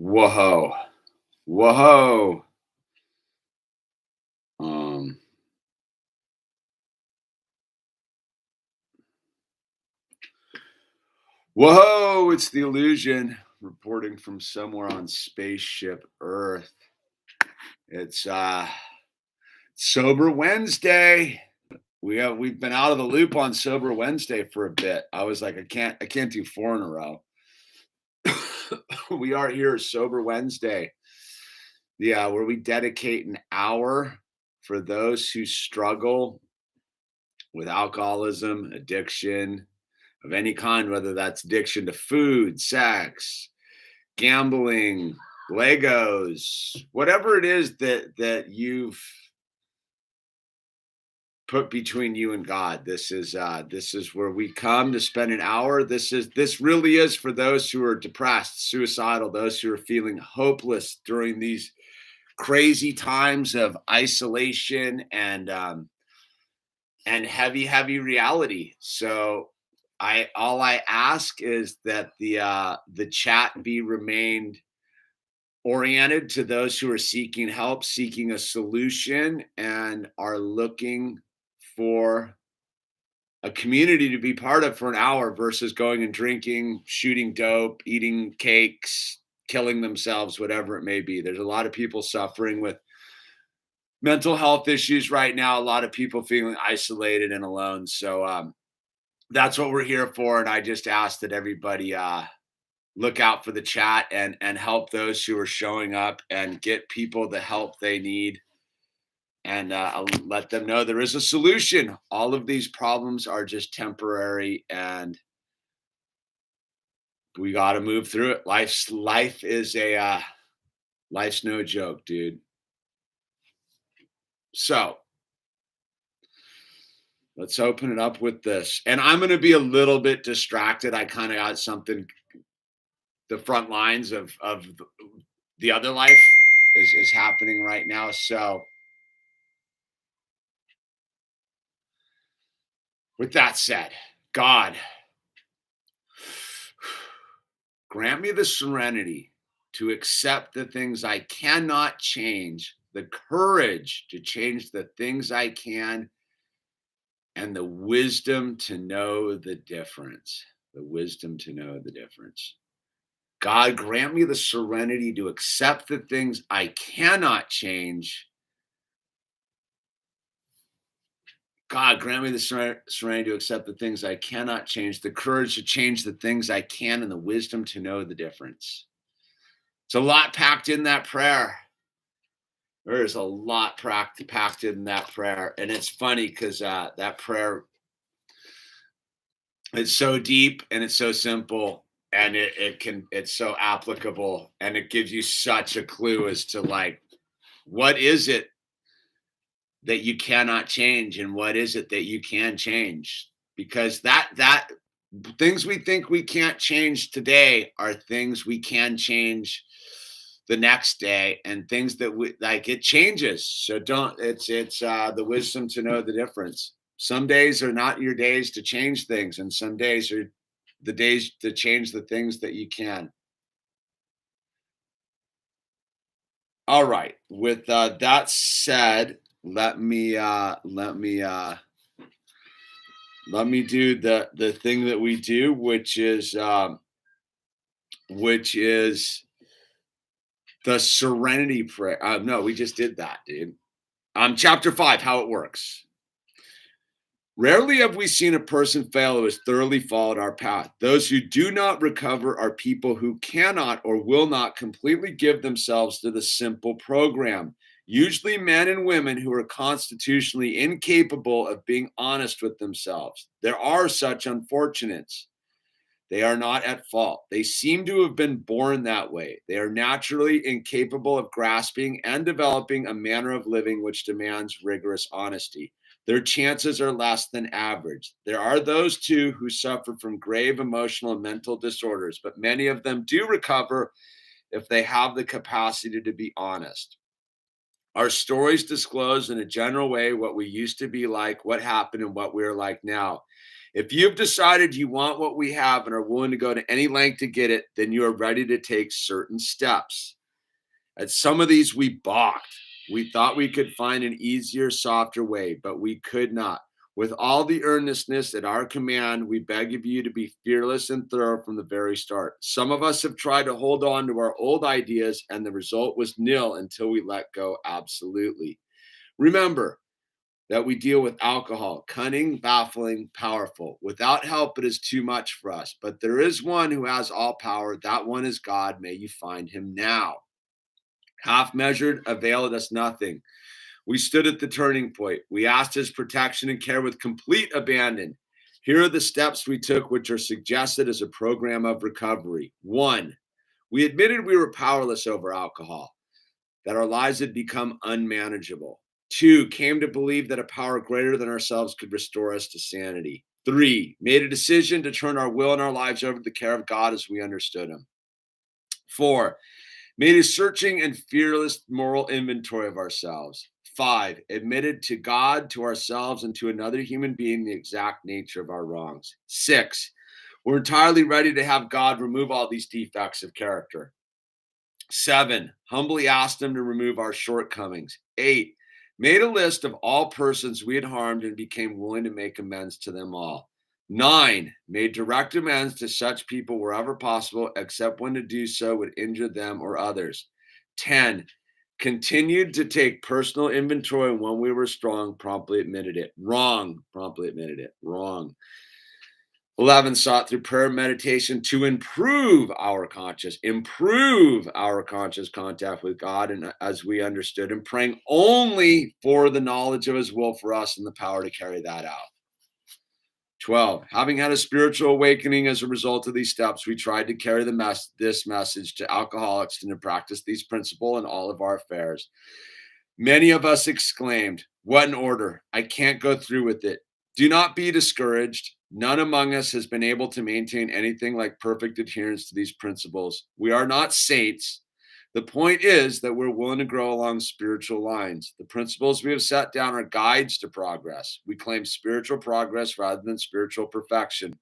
Whoa. Whoa. Um, Whoa, it's the illusion reporting from somewhere on spaceship Earth. It's Sober Wednesday. We've been out of the loop on Sober Wednesday for a bit. I was like, I can't do 4 in a row. We are here Sober Wednesday. Yeah, where we dedicate an hour for those who struggle with alcoholism, addiction of any kind, whether that's addiction to food, sex, gambling, Legos, whatever it is that you've put between you and God. This is where we come to spend an hour. This really is for those who are depressed, suicidal, those who are feeling hopeless during these crazy times of isolation and heavy reality. So all I ask is that the chat be remained oriented to those who are seeking help, seeking a solution, and are looking for a community to be part of for an hour versus going and drinking, shooting dope, eating cakes, killing themselves, whatever it may be. There's a lot of people suffering with mental health issues right now, a lot of people feeling isolated and alone. So that's what we're here for. And I just ask that everybody look out for the chat and help those who are showing up and get people the help they need. And I'll let them know there is a solution. All of these problems are just temporary, and we got to move through it. Life's no joke, dude. So let's open it up with this. And I'm going to be a little bit distracted. I kind of got something, the front lines of the other life is happening right now. So with that said, God, grant me the serenity to accept the things I cannot change, the courage to change the things I can, and the wisdom to know the difference. The wisdom to know the difference. God, grant me the serenity to accept the things I cannot change. God, grant me the serenity to accept the things I cannot change, the courage to change the things I can, and the wisdom to know the difference. It's a lot packed in that prayer. There's a lot packed in that prayer. And it's funny because that prayer, it's so deep and it's so simple, and it's so applicable, and it gives you such a clue as to like, what is it that you cannot change and what is it that you can change? Because that things we think we can't change today are things we can change the next day, and things that we like, it changes. So don't, it's the wisdom to know the difference. Some days are not your days to change things, and some days are the days to change the things that you can. All right, with that said, let me do the thing that we do, which is the Serenity prayer. No, we just did that, dude. Chapter 5, how it works. Rarely have we seen a person fail who has thoroughly followed our path. Those who do not recover are people who cannot or will not completely give themselves to the simple program. Usually men and women who are constitutionally incapable of being honest with themselves. There are such unfortunates. They are not at fault. They seem to have been born that way. They are naturally incapable of grasping and developing a manner of living which demands rigorous honesty. their chances are less than average. There are those too who suffer from grave emotional and mental disorders, but many of them do recover if they have the capacity to be honest. Our stories disclose in a general way what we used to be like, what happened, and what we're like now. If you've decided you want what we have and are willing to go to any length to get it, then you are ready to take certain steps. At some of these, we balked. We thought we could find an easier, softer way, but we could not. With all the earnestness at our command, we beg of you to be fearless and thorough from the very start. Some of us have tried to hold on to our old ideas, and the result was nil until we let go absolutely. Remember that we deal with alcohol, cunning, baffling, powerful. Without help, it is too much for us. But there is one who has all power. That one is God. May you find him now. Half measured availed us nothing. We stood at the turning point. We asked his protection and care with complete abandon. Here are the steps we took, which are suggested as a program of recovery. 1, we admitted we were powerless over alcohol, that our lives had become unmanageable. 2, came to believe that a power greater than ourselves could restore us to sanity. 3, made a decision to turn our will and our lives over to the care of God as we understood him. 4, made a searching and fearless moral inventory of ourselves. 5, admitted to God, to ourselves, and to another human being the exact nature of our wrongs. 6, we're entirely ready to have God remove all these defects of character. 7, humbly asked him to remove our shortcomings. 8, made a list of all persons we had harmed and became willing to make amends to them all. 9, made direct amends to such people wherever possible, except when to do so would injure them or others. 10, continued to take personal inventory, and when we were strong, promptly admitted it. Wrong, promptly admitted it. Wrong. 11, sought through prayer and meditation to improve our conscious contact with God, and as we understood, and praying only for the knowledge of his will for us and the power to carry that out. 12, having had a spiritual awakening as a result of these steps, we tried to carry this message to alcoholics and to practice these principles in all of our affairs. Many of us exclaimed, "What an order! I can't go through with it." Do not be discouraged. None among us has been able to maintain anything like perfect adherence to these principles. We are not saints. The point is that we're willing to grow along spiritual lines. The principles we have set down are guides to progress. We claim spiritual progress rather than spiritual perfection.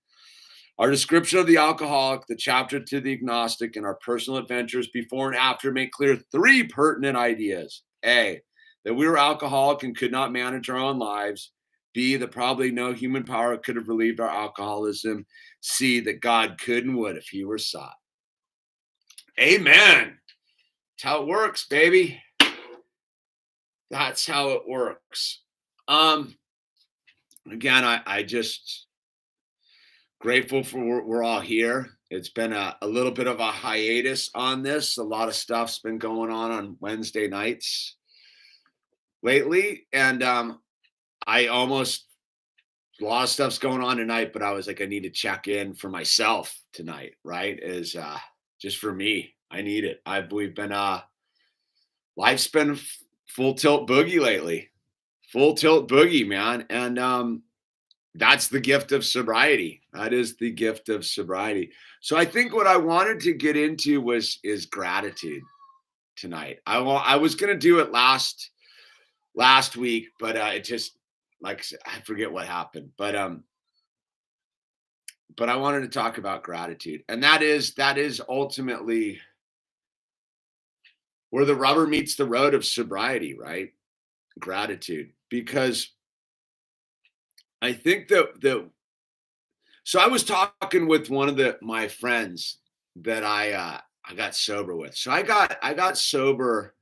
Our description of the alcoholic, the chapter to the agnostic, and our personal adventures before and after make clear 3 pertinent ideas. A, that we were alcoholic and could not manage our own lives. B, that probably no human power could have relieved our alcoholism. C, that God could and would if he were sought. Amen. That's how it works, baby. That's how it works. Again, I just grateful for we're all here. It's been a little bit of a hiatus on this. A lot of stuff's been going on Wednesday nights lately, and I almost a lot of stuff's going on tonight, but I was like, I need to check in for myself tonight, right? Is just for me. I need it. We've been life's been full tilt boogie lately. Full tilt boogie, man. And that's the gift of sobriety. That is the gift of sobriety. So I think what I wanted to get into is gratitude tonight. I was gonna do it last week, but it just like I said, I forget what happened. But I wanted to talk about gratitude. And that is ultimately where the rubber meets the road of sobriety, right? Gratitude. Because I think that so I was talking with one of my friends that I got sober with. So I got sober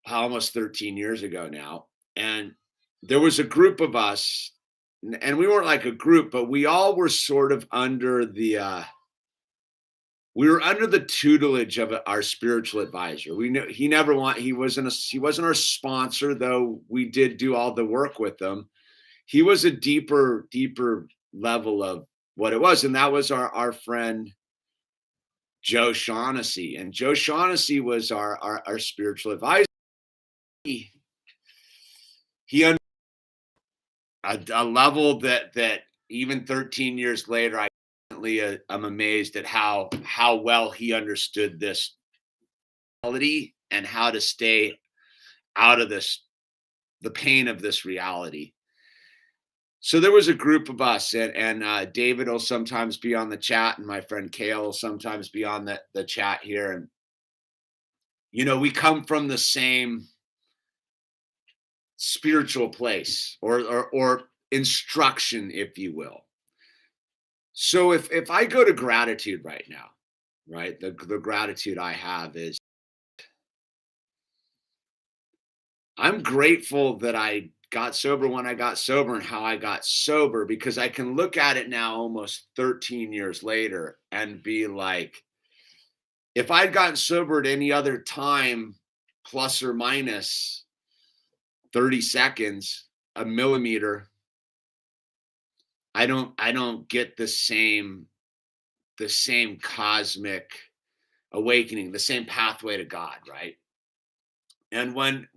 almost 13 years ago now. And there was a group of us, and we weren't like a group, but we all were sort of under the tutelage of our spiritual advisor. We knew he wasn't our sponsor, though we did do all the work with him. He was a deeper level of what it was, and that was our friend Joe Shaughnessy. And Joe Shaughnessy was our spiritual advisor. He a level that even 13 years later, I'm amazed at how well he understood this reality and how to stay out of the pain of this reality. So there was a group of us, and David will sometimes be on the chat, and my friend Kale will sometimes be on the chat here. And we come from the same spiritual place or instruction, if you will. So if I go to gratitude right now, right, the gratitude I have is I'm grateful that I got sober when I got sober and how I got sober, because I can look at it now almost 13 years later and be like, if I'd gotten sober at any other time, plus or minus 30 seconds, a millimeter, I don't get the same cosmic awakening, the same pathway to God, right? And when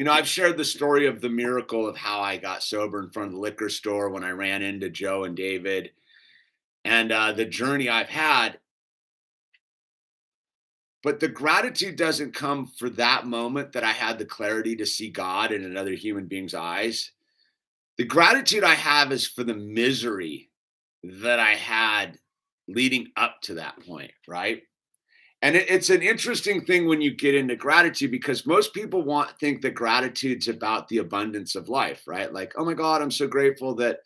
I've shared the story of the miracle of how I got sober in front of the liquor store when I ran into Joe and David, and the journey I've had. But the gratitude doesn't come for that moment that I had the clarity to see God in another human being's eyes. The gratitude I have is for the misery that I had leading up to that point, right? And it's an interesting thing when you get into gratitude, because most people think that gratitude's about the abundance of life, right? Like, oh my God, I'm so grateful that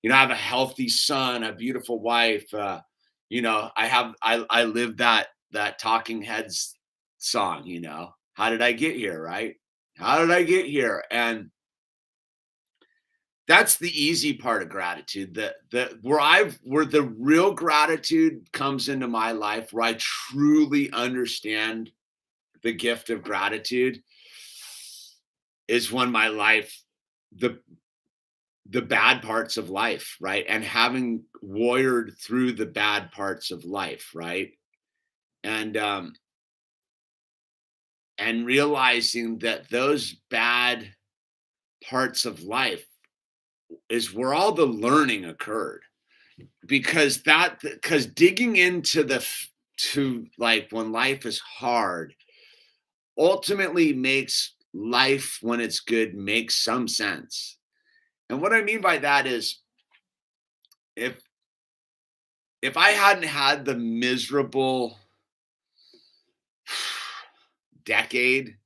I have a healthy son, a beautiful wife. I live that Talking Heads song. How did I get here, right? How did I get here? And that's the easy part of gratitude. Where the real gratitude comes into my life, where I truly understand the gift of gratitude, is when my life, the bad parts of life, right? And having warrior through the bad parts of life, right? And realizing that those bad parts of life is where all the learning occurred. Because digging into to like when life is hard ultimately makes life, when it's good, makes some sense. And what I mean by that is, if I hadn't had the miserable decade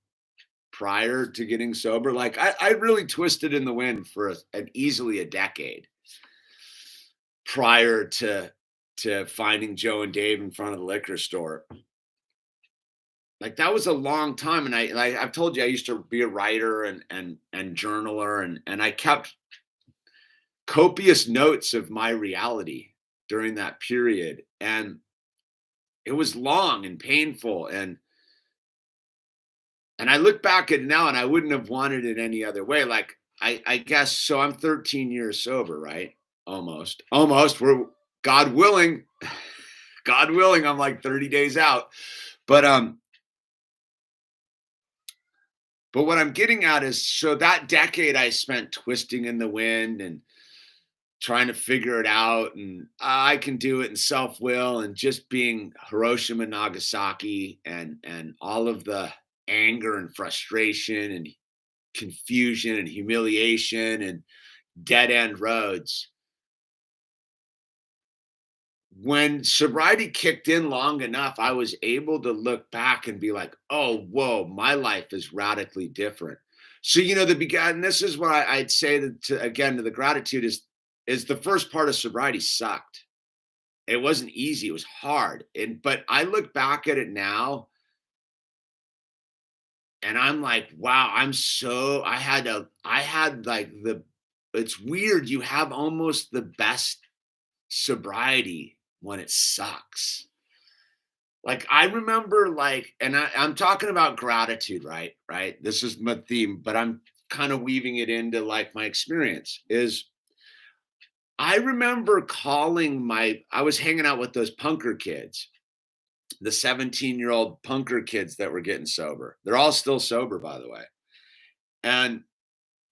prior to getting sober, like I really twisted in the wind for an easily a decade prior to finding Joe and Dave in front of the liquor store. Like, that was a long time. And I've told you, I used to be a writer and journaler, and I kept copious notes of my reality during that period. And it was long and painful. And I look back at it now, and I wouldn't have wanted it any other way. Like, I guess, so I'm 13 years sober, right? Almost. We're, God willing, God willing, I'm like 30 days out. But what I'm getting at is, so that decade I spent twisting in the wind and trying to figure it out, and I can do it, in self-will, and just being Hiroshima and Nagasaki, and all of the anger and frustration and confusion and humiliation and dead end roads. When sobriety kicked in long enough, I was able to look back and be like, oh, whoa, my life is radically different. So, and this is what I'd say again, to the gratitude is the first part of sobriety sucked. It wasn't easy. It was hard. But I look back at it now, and I'm like, wow, I had like it's weird. You have almost the best sobriety when it sucks. Like, I remember, like, and I'm talking about gratitude, right? Right. This is my theme, but I'm kind of weaving it into like my experience is, I remember I was hanging out with those punker kids, the 17-year-old punker kids that were getting sober. They're all still sober, by the way. And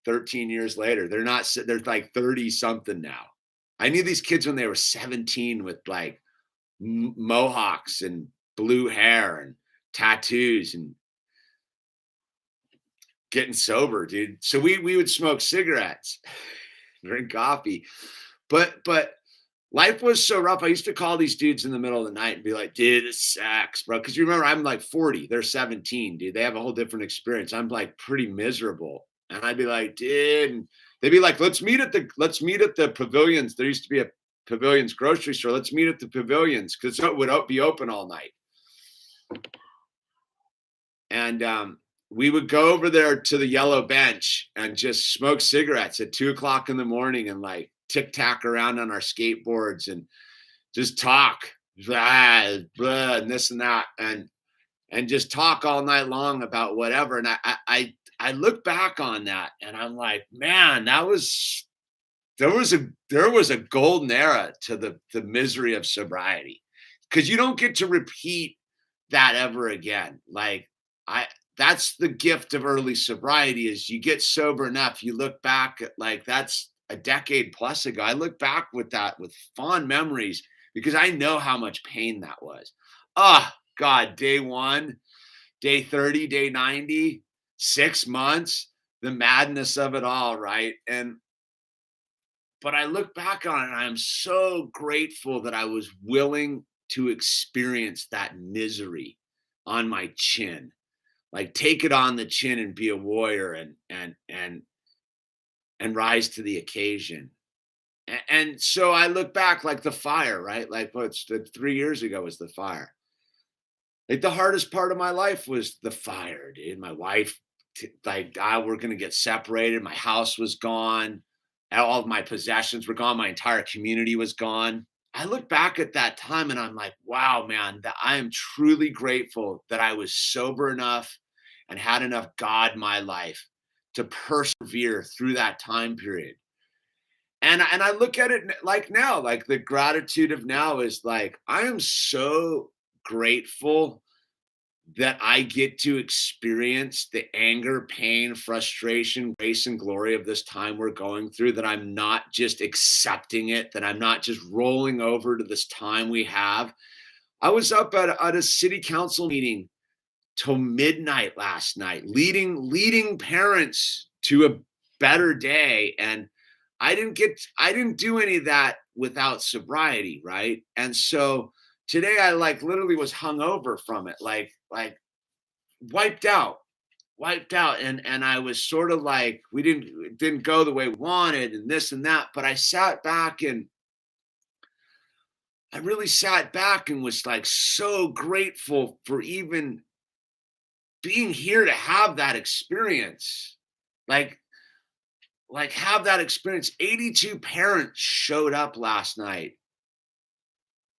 13 years later. They're like 30 something now. I knew these kids when they were 17 with like mohawks and blue hair and tattoos and getting sober, dude. So we would smoke cigarettes, drink coffee, but life was so rough. I used to call these dudes in the middle of the night and be like, dude, this sucks, bro. Because you remember, I'm like 40, they're 17, dude. They have a whole different experience. I'm like pretty miserable, and I'd be like, dude, and they'd be like, let's meet at the pavilions. There used to be a Pavilions grocery store. Let's meet at the Pavilions because it would be open all night. And we would go over there to the yellow bench and just smoke cigarettes at 2:00 in the morning and like tic tac around on our skateboards and just talk, blah, blah, and this and that, and just talk all night long about whatever. And I look back on that and I'm like, man, there was a golden era to the misery of sobriety, because you don't get to repeat that ever again. Like that's the gift of early sobriety, is you get sober enough, you look back at, like, that's a decade plus ago. I look back with fond memories because I know how much pain that was. Oh God, day 1, day 30, day 90, 6 months, the madness of it all, right? But I look back on it and I'm so grateful that I was willing to experience that misery on my chin. Like, take it on the chin and be a warrior and rise to the occasion. And so I look back, like the fire, right? Like, what's 3 years ago was the fire. Like, the hardest part of my life was the fire, dude. My wife, like, we're gonna get separated. My house was gone. All of my possessions were gone. My entire community was gone. I look back at that time and I'm like, wow, man, that I am truly grateful that I was sober enough and had enough God in my life to persevere through that time period. And I look at it like now, like the gratitude of now is like, I am so grateful that I get to experience the anger, pain, frustration, grace, and glory of this time we're going through, that I'm not just accepting it, that I'm not just rolling over to this time we have. I was up at a city council meeting till midnight last night, leading parents to a better day. And I didn't do any of that without sobriety, right? And so today I like literally was hungover from it, like wiped out. And I was sort of like, it didn't go the way we wanted and this and that. But I sat back and I really sat back and was like so grateful for even being here to have that experience. Like have that experience. 82 parents showed up last night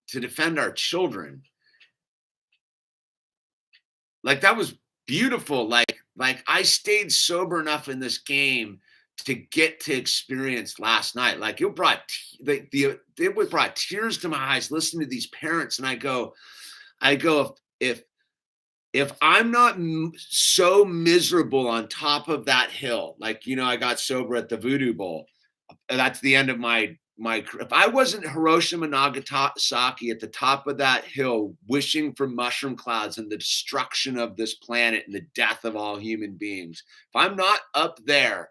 to defend our children. Like, that was beautiful. Like I stayed sober enough in this game to get to experience last night. Like, it brought brought tears to my eyes listening to these parents. And I go, if I'm not so miserable on top of that hill, like, I got sober at the Voodoo Bowl. That's the end of my. If I wasn't Hiroshima, Nagasaki at the top of that hill, wishing for mushroom clouds and the destruction of this planet and the death of all human beings, if I'm not up there,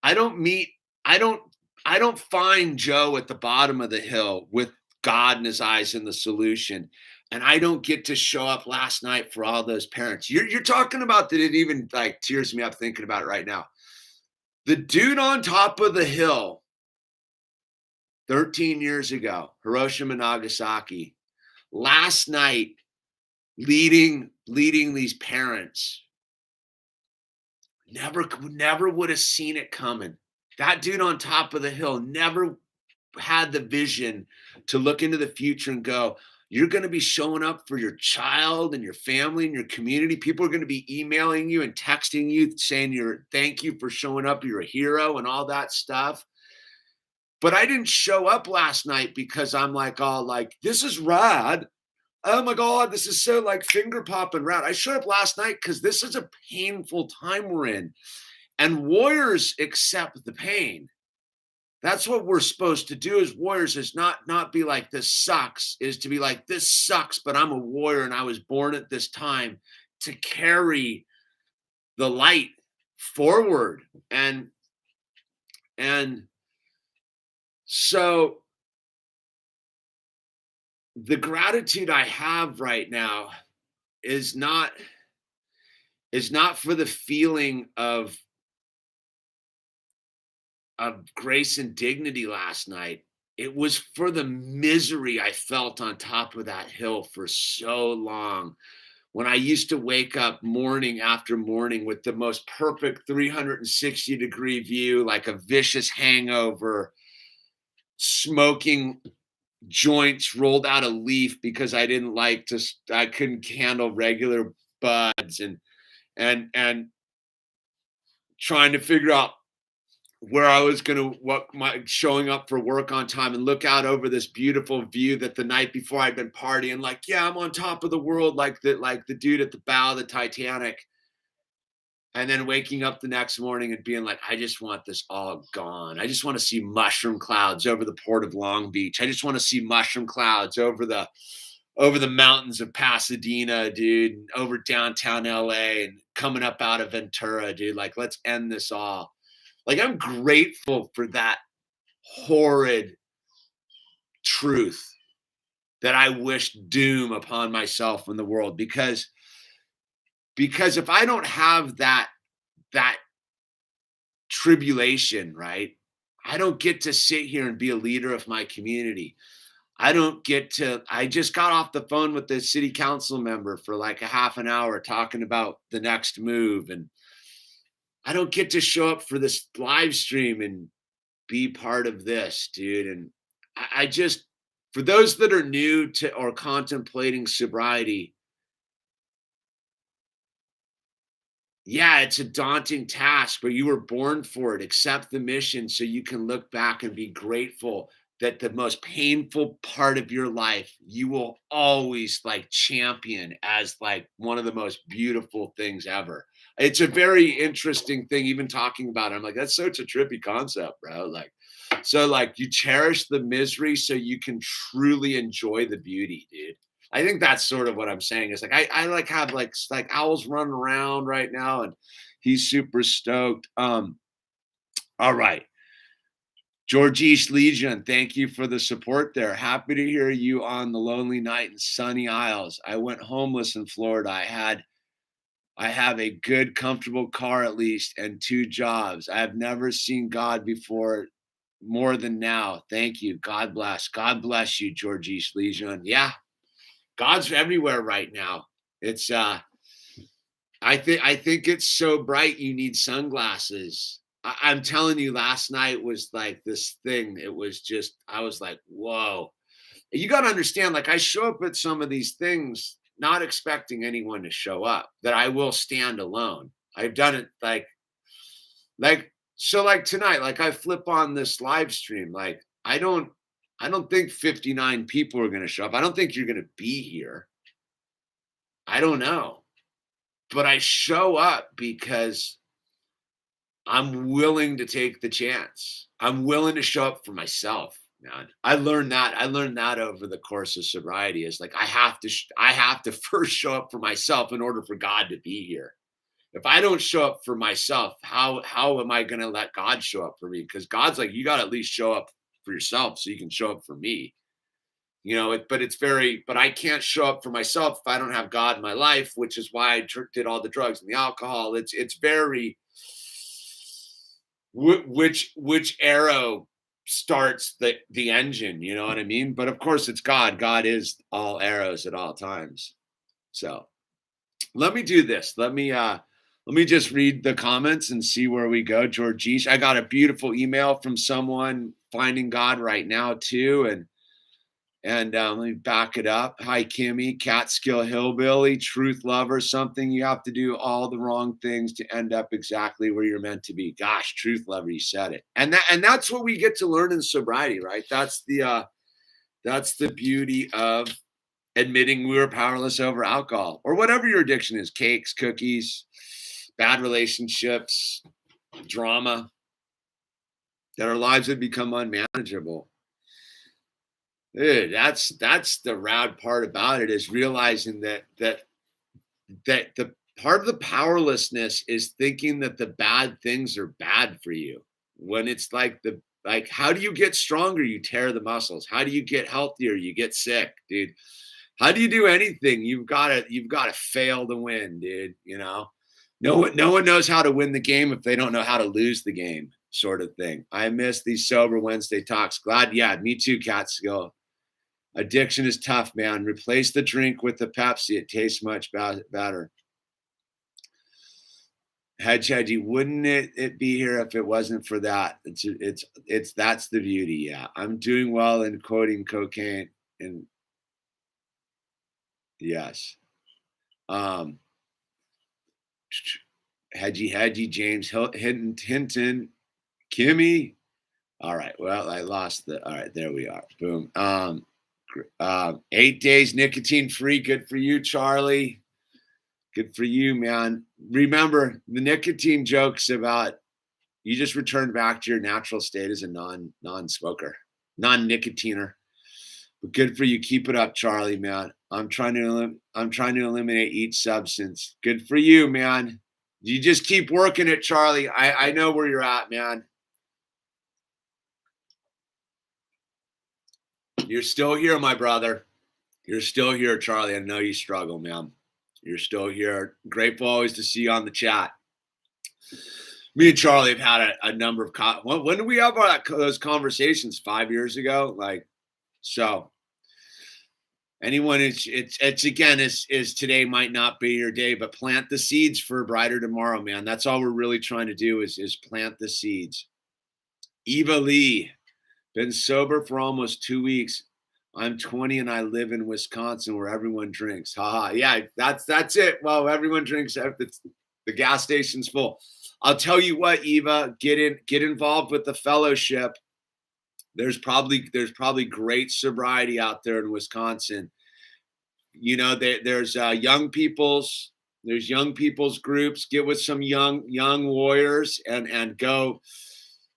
I don't find Joe at the bottom of the hill with God in his eyes and the solution. And I don't get to show up last night for all those parents. You're talking about that. It even like tears me up thinking about it right now. The dude on top of the hill 13 years ago, Hiroshima, Nagasaki, last night leading these parents, never would have seen it coming. That dude on top of the hill never had the vision to look into the future and go, you're going to be showing up for your child and your family and your community. People are going to be emailing you and texting you saying thank you for showing up. You're a hero and all that stuff. But I didn't show up last night because I'm like, all like, this is rad. Oh my God, this is so like finger popping rad. I showed up last night because this is a painful time we're in. And warriors accept the pain. That's what we're supposed to do as warriors, is not be like, this sucks, is to be like, this sucks, but I'm a warrior and I was born at this time to carry the light forward. And so the gratitude I have right now is not for the feeling of grace and dignity last night. It was for the misery I felt on top of that hill for so long. When I used to wake up morning after morning with the most perfect 360-degree view, like a vicious hangover, smoking joints rolled out a leaf because I couldn't handle regular buds, and trying to figure out where I was showing up for work on time, and look out over this beautiful view that the night before I'd been partying, like, yeah, I'm on top of the world, like the dude at the bow of the Titanic. And then waking up the next morning and being like, I just want this all gone. I just want to see mushroom clouds over the port of Long Beach. I just want to see mushroom clouds over the mountains of Pasadena, dude, and over downtown LA and coming up out of Ventura, dude. Like, let's end this all. Like, I'm grateful for that horrid truth that I wish doom upon myself and the world, because if I don't have that tribulation, right, I don't get to sit here and be a leader of my community. I just got off the phone with the city council member for like a half an hour talking about the next move, and I don't get to show up for this live stream and be part of this, dude. And I just, for those that are new to or contemplating sobriety, yeah, it's a daunting task, but you were born for it. Accept the mission so you can look back and be grateful that the most painful part of your life, you will always like champion as like one of the most beautiful things ever. It's a very interesting thing, even talking about it. I'm like, that's such a trippy concept, bro. Like, so like you cherish the misery so you can truly enjoy the beauty, dude. I think that's sort of what I'm saying. Is like I like have like Owl's running around right now and he's super stoked. All right. Georgish Legion, thank you for the support there. Happy to hear you on the lonely night in sunny Isles. I went homeless in Florida. I have a good, comfortable car at least and 2 jobs. I have never seen God before more than now. Thank you. God bless. God bless you, Georgish Legion. Yeah, God's everywhere right now. It's I think it's so bright you need sunglasses. I'm telling you, last night was like this thing. It was just, I was like, whoa. You got to understand, like, I show up at some of these things not expecting anyone to show up, that I will stand alone. I've done it so like tonight, like I flip on this live stream, like I don't think 59 people are going to show up. I don't think you're going to be here. I don't know. But I show up because I'm willing to take the chance. I'm willing to show up for myself, man. I learned that over the course of sobriety. Is like I have to first show up for myself in order for God to be here. If I don't show up for myself, how am I going to let God show up for me? Because God's like, you got to at least show up for yourself so you can show up for me. You know, but I can't show up for myself if I don't have God in my life, which is why I did all the drugs and the alcohol. It's very, which arrow starts the engine, you know what I mean? But of course it's God. God is all arrows at all times. So let me do this. Let me just read the comments and see where we go. Georgish, I got a beautiful email from someone finding God right now too. And let me back it up. Hi, Kimmy, Catskill Hillbilly, truth lover, something you have to do all the wrong things to end up exactly where you're meant to be. Gosh, truth lover, you said it. And that's what we get to learn in sobriety, right? That's the beauty of admitting we were powerless over alcohol or whatever your addiction is, cakes, cookies, bad relationships, drama, that our lives would become unmanageable. Dude, that's the rad part about it, is realizing that the part of the powerlessness is thinking that the bad things are bad for you. When it's like how do you get stronger? You tear the muscles. How do you get healthier? You get sick, dude. How do you do anything? You've got to fail to win, dude. No one knows how to win the game if they don't know how to lose the game, sort of thing. I miss these sober Wednesday talks. Glad, yeah, me too, Catskill. Addiction is tough, man. Replace the drink with the Pepsi. It tastes much better. Hedgy, wouldn't it be here if it wasn't for that? It's that's the beauty. Yeah, I'm doing well in quoting cocaine, and yes. Um, Hedgy, James Hinton, Kimmy. All right. Well, I lost the. All right, there we are. Boom. 8 days nicotine free. Good for you, Charlie. Good for you, man. Remember, the nicotine jokes about you just returned back to your natural state as a non-smoker, non-nicotiner. But good for you. Keep it up, Charlie, man. I'm trying to eliminate each substance. Good for you, man. You just keep working it, Charlie. I know where you're at, man. You're still here, my brother. You're still here, Charlie. I know you struggle, man. You're still here. Grateful always to see you on the chat. Me and Charlie have had a number of when did we have those conversations? 5 years ago, so. Anyone, it's again is today might not be your day, but plant the seeds for a brighter tomorrow, man. That's all we're really trying to do is plant the seeds. Eva Lee, been sober for almost 2 weeks. I'm 20 and I live in Wisconsin where everyone drinks. Haha. Yeah, that's it. Well, everyone drinks. The gas station's full. I'll tell you what, Eva, get involved with the fellowship. There's probably great sobriety out there in Wisconsin. There's young people's groups. Get with some young warriors and go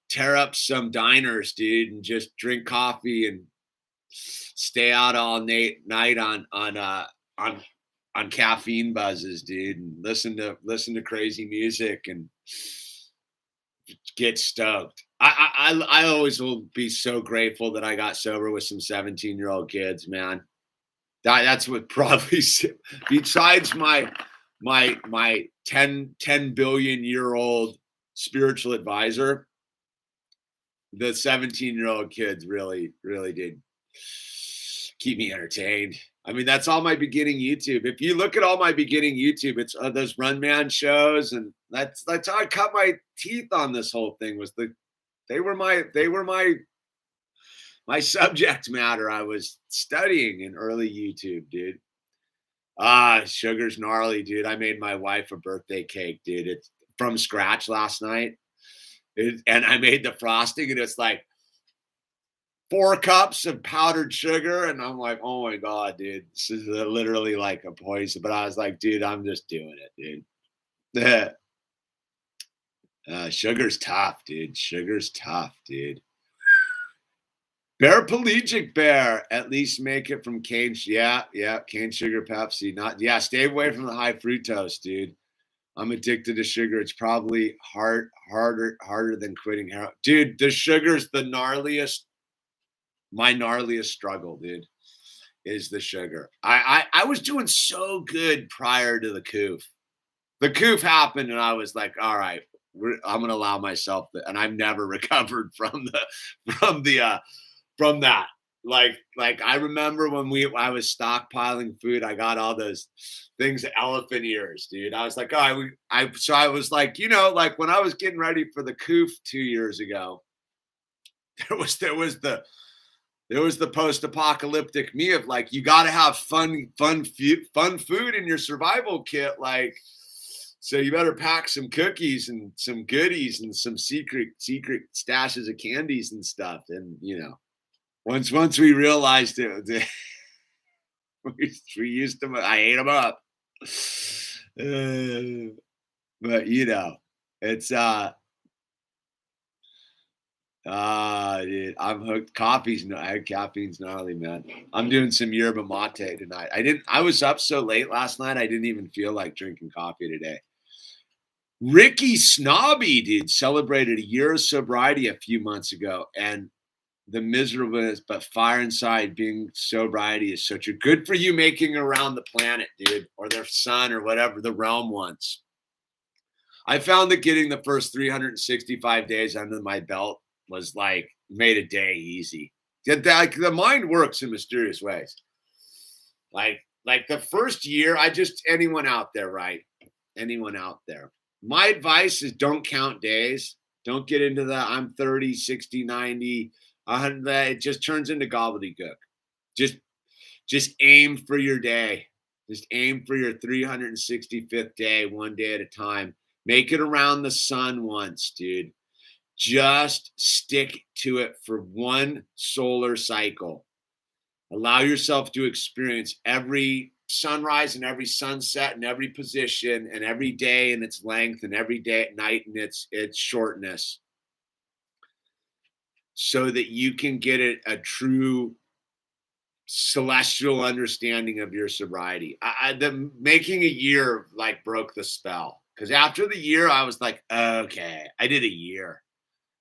tear up some diners, dude, and just drink coffee and stay out all night on caffeine buzzes, dude, and listen to crazy music and get stoked. I always will be so grateful that I got sober with some 17-year-old kids, man. That's what probably, besides my 10 billion-year-old spiritual advisor, the 17-year-old kids really did keep me entertained. I mean, that's all my beginning YouTube. If you look at all my beginning YouTube, it's those Run Man shows, and that's how I cut my teeth on this whole thing. They were my subject matter. I was studying in early YouTube, dude. Sugar's gnarly, dude. I made my wife a birthday cake, dude. It's from scratch last night. And I made the frosting, and it's like 4 cups of powdered sugar. And I'm like, oh my God, dude, this is literally like a poison. But I was like, dude, I'm just doing it, dude. Sugar's tough, dude. Sugar's tough, dude. Paraplegic bear, at least make it from cane. Yeah, cane sugar Pepsi. Stay away from the high fructose, dude. I'm addicted to sugar. It's probably harder than quitting heroin. Dude, the sugar's the gnarliest. My gnarliest struggle, dude, is the sugar. I was doing so good prior to the coof. The coof happened, and I was like, all right, I'm gonna allow myself that, and I've never recovered from that. Like I remember when I was stockpiling food, I got all those things, elephant ears, dude. I was like, oh, I was like, like when I was getting ready for the coof 2 years ago, there was the post-apocalyptic me of like, you got to have fun food in your survival kit, like. So you better pack some cookies and some goodies and some secret stashes of candies and stuff. And once we realized it, we used them. I ate them up. But it's Dude, I'm hooked. Caffeine's gnarly, man. I'm doing some yerba mate tonight. I was up so late last night, I didn't even feel like drinking coffee today. Ricky Snobby, dude, celebrated a year of sobriety a few months ago. And the miserableness, but fire inside being sobriety is such a good for you making around the planet, dude, or their sun or whatever the realm wants. I found that getting the first 365 days under my belt was like made a day easy. Like the mind works in mysterious ways. Like the first year, anyone out there, right? Anyone out there. My advice is don't count days. Don't get into the I'm 30, 60, 90, 100. It just turns into gobbledygook. Just just aim for your day. Just aim for your 365th day, one day at a time. Make it around the sun once, dude. Just stick to it for one solar cycle. Allow yourself to experience every sunrise and every sunset and every position and every day and its length and every day at night and its shortness, so that you can get a true celestial understanding of your sobriety. The making a year like broke the spell, because after the year I was like, okay, I did a year.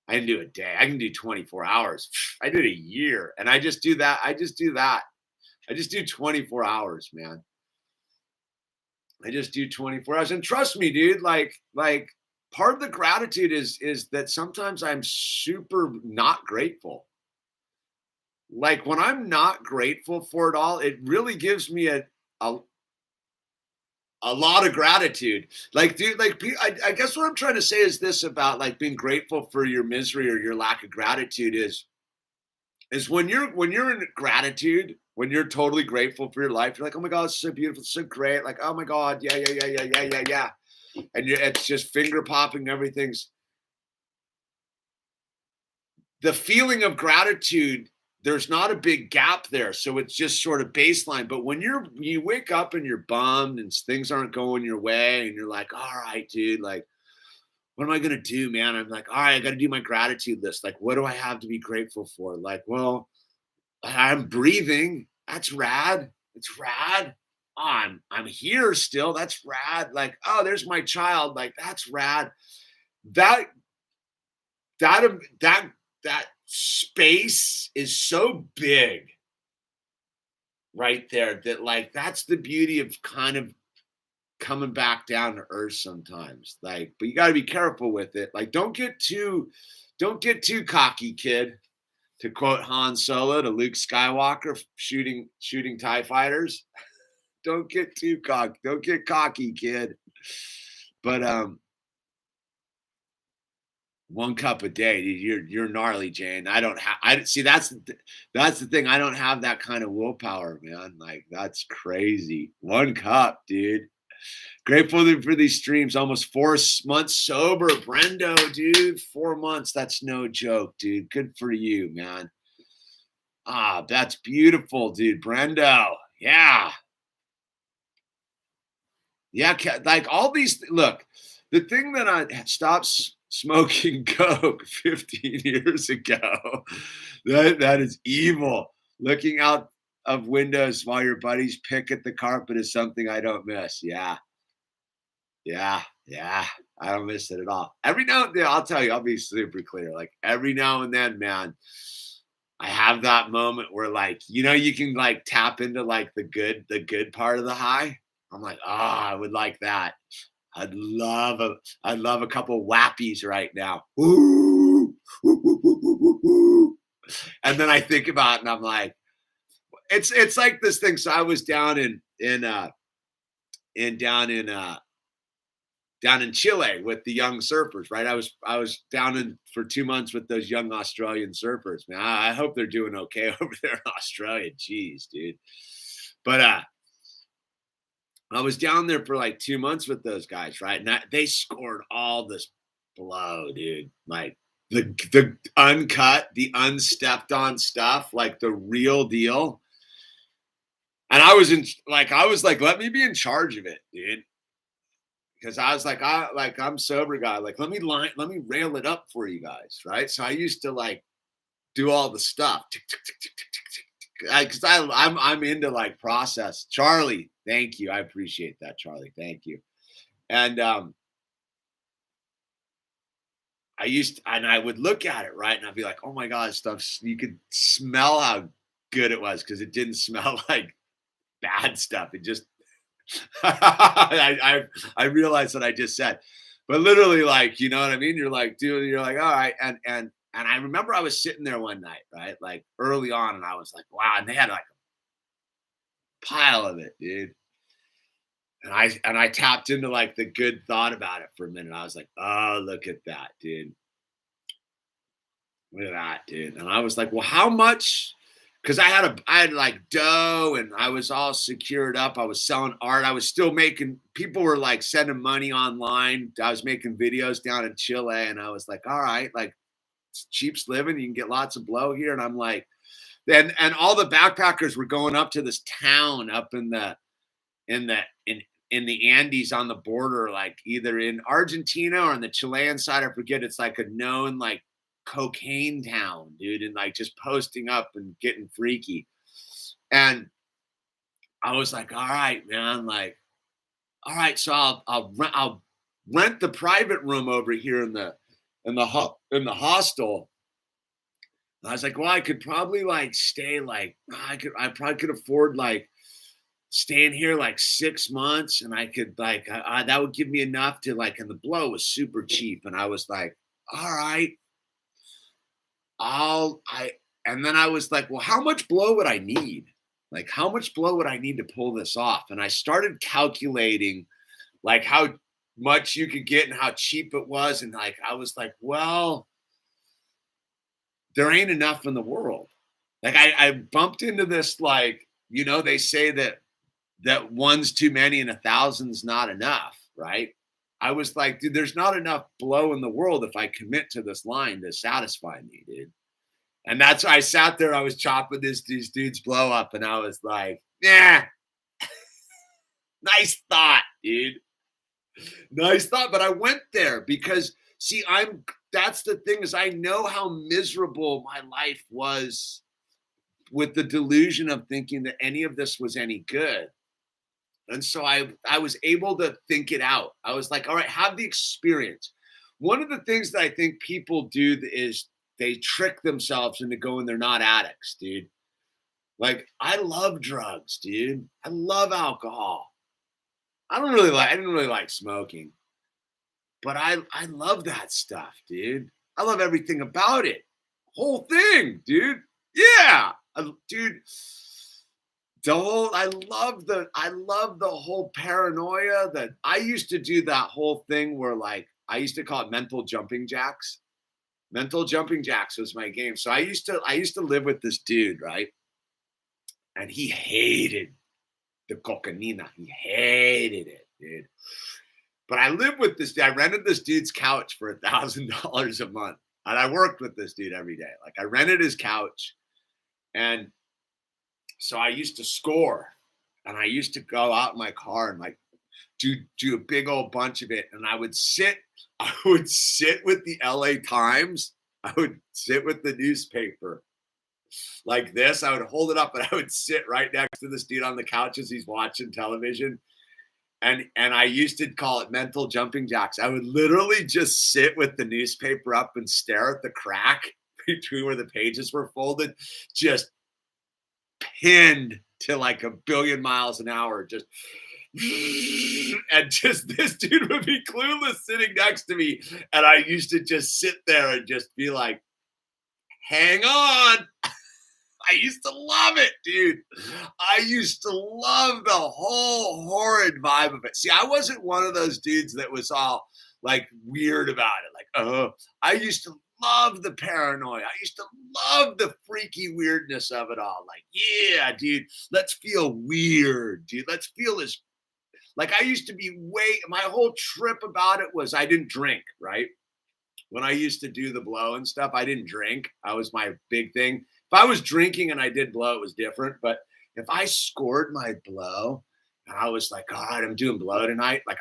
I didn't do a day. I can do 24 hours. I did a year, and I just do that. I just do 24 hours, man. I just do 24 hours. And trust me, dude, like part of the gratitude is that sometimes I'm super not grateful. Like when I'm not grateful for it all, it really gives me a lot of gratitude. Like, dude, like I guess what I'm trying to say is this about like being grateful for your misery or your lack of gratitude is when you're in gratitude, when you're totally grateful for your life, you're like, oh my God, it's so beautiful, it's so great. Like, oh my God, yeah, yeah, yeah, yeah, yeah, yeah, yeah. And it's just finger popping, everything's the feeling of gratitude. There's not a big gap there. So it's just sort of baseline. But when you wake up and you're bummed and things aren't going your way and you're like, all right, dude, like, what am I going to do, man? I'm like, all right, I got to do my gratitude list. Like, what do I have to be grateful for? Like, well, I'm breathing. That's rad. It's rad. Oh, I'm here still. That's rad. Like, oh, there's my child. Like, that's rad. That that that space is so big right there that like that's the beauty of kind of coming back down to earth sometimes. Like, but you got to be careful with it. Like, don't get too cocky, kid. To quote Han Solo to Luke Skywalker shooting TIE fighters. Don't get too cocky. Don't get cocky, kid. But one cup a day, dude, you're gnarly, Jane. I see that's the thing. I don't have that kind of willpower, man. Like that's crazy. One cup, dude. Grateful for these streams. Almost 4 months sober, Brendo, dude. 4 months. That's no joke, dude. Good for you, man. Ah, that's beautiful, dude. Brendo. Yeah. Yeah. Like all these, look, the thing that I stopped smoking coke 15 years ago, that is evil. Looking out of windows while your buddies pick at the carpet is something I don't miss. Yeah. Yeah. Yeah. I don't miss it at all. Every now and then, I'll tell you, I'll be super clear. Like every now and then, man, I have that moment where like, you can like tap into like the good part of the high. I'm like, I would like that. I'd love a couple whappies right now. Ooh, ooh, ooh, ooh, ooh, ooh. And then I think about it and I'm like, it's like this thing. So I was down in Chile with the young surfers, right? I was down in for 2 months with those young Australian surfers. Man, I hope they're doing okay over there in Australia. Jeez, dude. But I was down there for like 2 months with those guys, right? And they scored all this blow, dude. Like the uncut, the unstepped on stuff, like the real deal. And I was like, let me be in charge of it, dude. because I was like, I'm sober guy. Like, let me rail it up for you guys, right? So I used to like do all the stuff. Because I'm into like process. Charlie, thank you. I appreciate that, Charlie. Thank you. And I would look at it, right? And I'd be like, oh my God, stuff. You could smell how good it was because it didn't smell like bad stuff. It just I realized what I just said. But literally, like, you know what I mean? You're like, dude, you're like, all right. And I remember I was sitting there one night, right? Like early on, and I was like, wow, and they had like a pile of it, dude. And I tapped into like the good thought about it for a minute. I was like, oh, look at that, dude. Look at that, dude. And I was like, well, how much? Because I had like dough and I was all secured up. I was selling art. I was still making, people were like sending money online. I was making videos down in Chile. And I was like, all right, like it's cheap's living. You can get lots of blow here. And I'm like, and all the backpackers were going up to this town up in the in the Andes on the border, like either in Argentina or on the Chilean side. I forget. It's like a known like cocaine town, dude, and like just posting up and getting freaky. And I was like, all right, man, like, all right, so I'll rent the private room over here in the hostel. And I was like, well, I could probably like stay like I probably could afford like staying here like 6 months, and I could like that would give me enough to like, and the blow was super cheap, and I was like, all right, I'll I and then I was like, well, how much blow would I need? Like, how much blow would I need to pull this off? And I started calculating like how much you could get and how cheap it was. And like, I was like, well, there ain't enough in the world. Like I bumped into this, like, you know, they say that one's too many and 1,000's not enough, right? I was like, dude, there's not enough blow in the world if I commit to this line to satisfy me, dude. And that's why I sat there. I was chopping these dudes blow up, and I was like, yeah, nice thought, dude. Nice thought. But I went there because see, that's the thing, is I know how miserable my life was with the delusion of thinking that any of this was any good. And so I was able to think it out. I was like, all right, have the experience. One of the things that I think people do is they trick themselves into going they're not addicts, dude. Like, I love drugs, dude. I love alcohol. I didn't really like smoking, but I love that stuff, dude. I love everything about it. Whole thing, dude. Yeah. Dude, I love the whole paranoia that I used to do, that whole thing where like I used to call it mental jumping jacks. Mental jumping jacks was my game. So I used to live with this dude, right? And he hated the cocaine. He hated it, dude. But I lived with this dude. I rented this dude's couch for $1,000 a month. And I worked with this dude every day. Like, I rented his couch. And so I used to score. And I used to go out in my car and like do a big old bunch of it. And I would sit with the LA Times. I would sit with the newspaper like this. I would hold it up and I would sit right next to this dude on the couch as he's watching television. And I used to call it mental jumping jacks. I would literally just sit with the newspaper up and stare at the crack between where the pages were folded, just pinned to like 1,000,000,000 miles an hour, just and just this dude would be clueless sitting next to me. And I used to just sit there and just be like, hang on. I used to love it, dude. I used to love the whole horrid vibe of it. See, I wasn't one of those dudes that was all like weird about it. Like, I used to love the paranoia. I used to love the freaky weirdness of it all. Like, yeah, dude, let's feel weird, dude. Let's feel this. Like, I used to be my whole trip about it was I didn't drink, right? When I used to do the blow and stuff, I didn't drink. That was my big thing. If I was drinking and I did blow, it was different. But if I scored my blow, And I was like, all right, I'm doing blow tonight. Like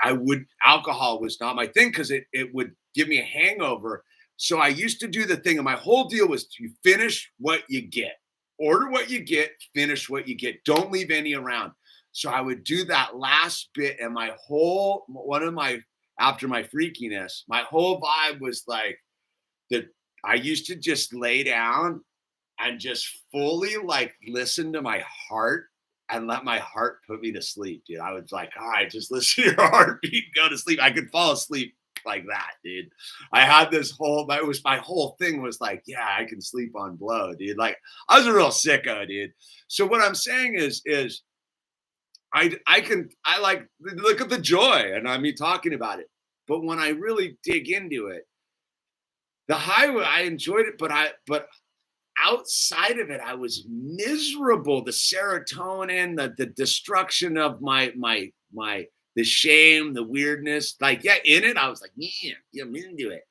alcohol was not my thing because it would give me a hangover. So I used to do the thing, and my whole deal was to finish what you get. Order what you get, finish what you get. Don't leave any around. So I would do that last bit, and after my freakiness, my whole vibe was like that I used to just lay down and just fully like listen to my heart and let my heart put me to sleep, dude. I was like, all right, just listen to your heartbeat, go to sleep. I could fall asleep like that, dude. I had my whole thing was like, yeah, I can sleep on blow, dude. Like I was a real sicko, dude. So what I'm saying is I like look at the joy and I mean talking about it. But when I really dig into it, the highway, I enjoyed it, but outside of it, I was miserable. The serotonin, the destruction of the shame, the weirdness. Like, yeah, in it, I was like, yeah, I'm into it.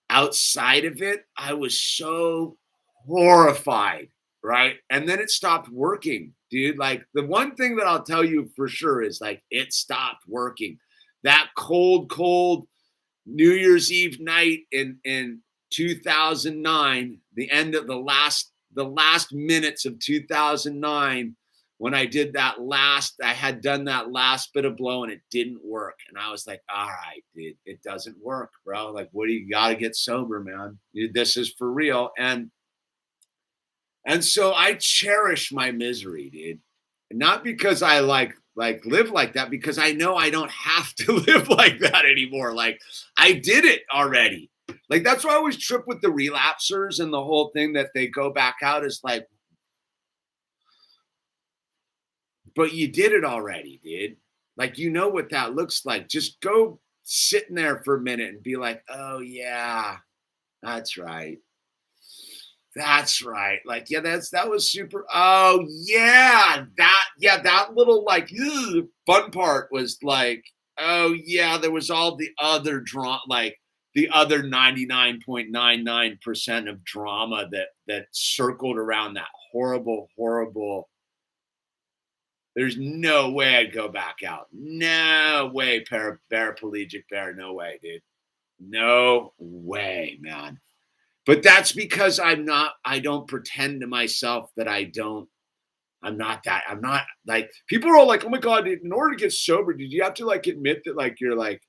Outside of it, I was so horrified, right? And then it stopped working, dude. Like the one thing that I'll tell you for sure is like it stopped working. That cold New Year's Eve night in 2009, the end of the last minutes of 2009, when I had done that last bit of blow and it didn't work. And I was like, all right, dude, it doesn't work, bro. Like, what do you got to get sober, man? Dude, this is for real. And so I cherish my misery, dude. Not because I live like that, because I know I don't have to live like that anymore. Like I did it already. Like that's why I always trip with the relapsers and the whole thing that they go back out is like, but you did it already, dude. Like you know what that looks like. Just go sit in there for a minute and be like, oh yeah, that's right. That's right. Like, yeah, that was super. Oh, yeah. That little like fun part was like, oh, yeah, there was all the other drama, like the other 99.99% of drama that circled around that horrible. There's no way I'd go back out. No way, paraplegic bear. No way, dude. No way, man. But that's because I don't pretend to myself that I'm not like, people are all like, oh my God, dude, in order to get sober, did you have to like admit that like, you're like,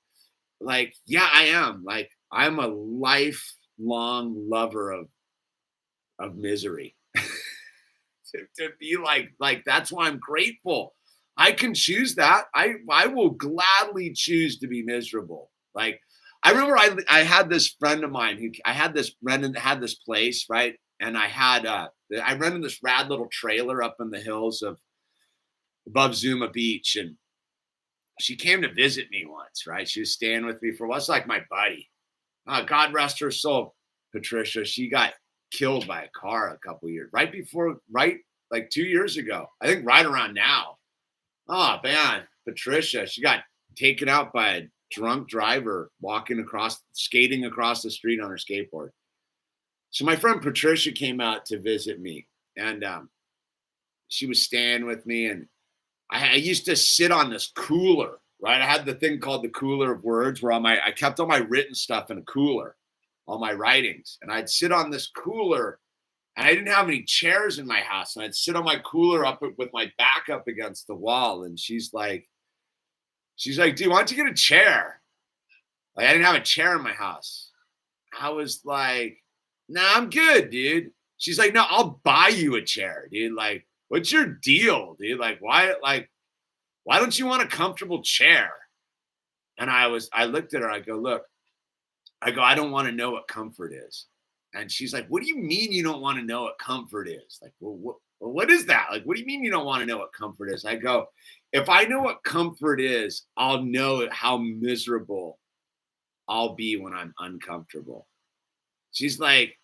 yeah, I am. Like, I'm a lifelong lover of misery. to be like, that's why I'm grateful. I can choose that. I will gladly choose to be miserable. Like, I remember I had this friend of mine I had this rented had this place, right? And I rented this rad little trailer up in the hills of above Zuma Beach. And she came to visit me once, right? She was staying with me for what's like my buddy. God rest her soul, Patricia. She got killed by a car a couple years, right like 2 years ago. I think right around now. Oh man, Patricia, she got taken out by a drunk driver skating across the street on her skateboard. So my friend Patricia came out to visit me, and she was staying with me, and I used to sit on this cooler, right? I had the thing called the cooler of words, where I kept all my written stuff in a cooler, all my writings, and I'd sit on this cooler. And I didn't have any chairs in my house, and I'd sit on my cooler up with my back up against the wall. And she's like, dude, why don't you get a chair? Like, I didn't have a chair in my house. I was like, nah, I'm good, dude. She's like, no, I'll buy you a chair, dude. Like, what's your deal, dude? Like, why don't you want a comfortable chair? And I looked at her, I go, look, I don't want to know what comfort is. And she's like, what do you mean you don't want to know what comfort is? Like, well, what is that? Like, what do you mean you don't want to know what comfort is? I go, if I know what comfort is, I'll know how miserable I'll be when I'm uncomfortable. She's like,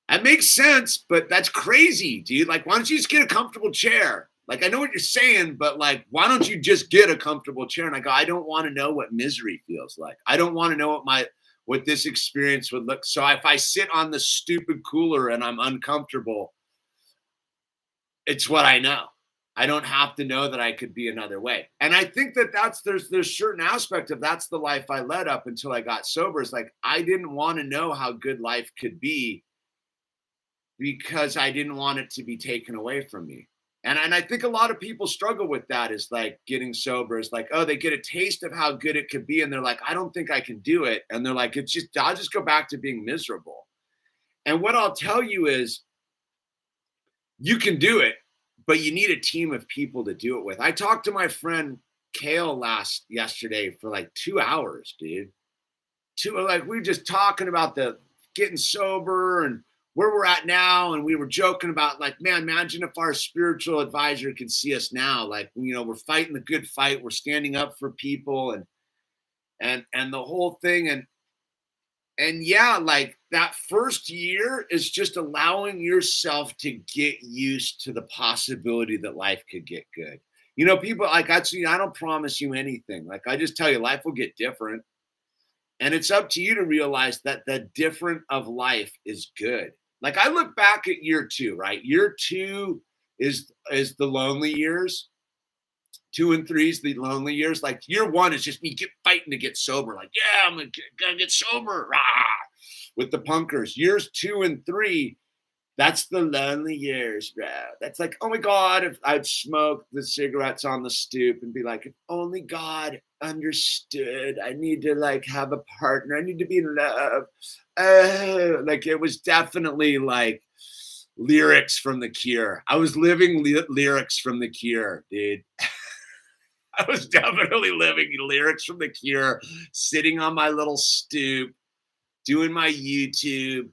that makes sense, but that's crazy, dude. Like, why don't you just get a comfortable chair? Like, I know what you're saying, but like, why don't you just get a comfortable chair? And I go, I don't want to know what misery feels like. I don't want to know what this experience would look. So if I sit on the stupid cooler and I'm uncomfortable, it's what I know. I don't have to know that I could be another way. And I think that there's certain aspect of that's the life I led up until I got sober. It's like I didn't want to know how good life could be because I didn't want it to be taken away from me. And I think a lot of people struggle with that is like getting sober is like, oh, they get a taste of how good it could be. And they're like, I don't think I can do it. And they're like, I'll just go back to being miserable. And what I'll tell you is you can do it, but you need a team of people to do it with. I talked to my friend Kale yesterday for like 2 hours, dude. Like we were just talking about the getting sober and where we're at now. And we were joking about like, man, imagine if our spiritual advisor could see us now. Like, we're fighting the good fight. We're standing up for people and the whole thing. And yeah, like that first year is just allowing yourself to get used to the possibility that life could get good. People like I don't promise you anything. Like I just tell you, life will get different. And it's up to you to realize that the different of life is good. Like I look back at year 2, right? Year 2 is the lonely years. 2 and 3 is the lonely years. Like year 1 is just me fighting to get sober. Like, yeah, I'm gonna get sober. Rah, with the punkers. Years 2 and 3, that's the lonely years, bro. That's like, oh my God, if I'd smoke the cigarettes on the stoop and be like, if only God understood. I need to like have a partner. I need to be in love. Like it was definitely like lyrics from The Cure. I was living lyrics from The Cure, dude. I was definitely living lyrics from The Cure, sitting on my little stoop, doing my YouTube,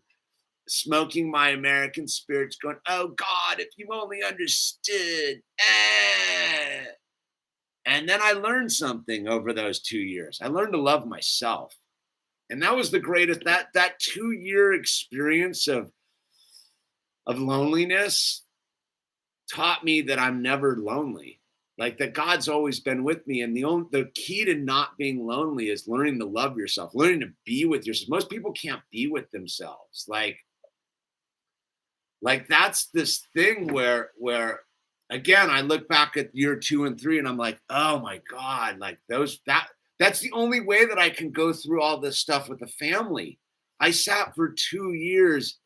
smoking my American spirits, going, oh God, if you only understood. And then I learned something over those 2 years. I learned to love myself. And that was the greatest, that 2-year experience of loneliness taught me that I'm never lonely. Like that God's always been with me. And the key to not being lonely is learning to love yourself, learning to be with yourself. Most people can't be with themselves. Like that's this thing where again, I look back at year 2 and 3 and I'm like, oh my God, like that's the only way that I can go through all this stuff with the family. I sat for 2 years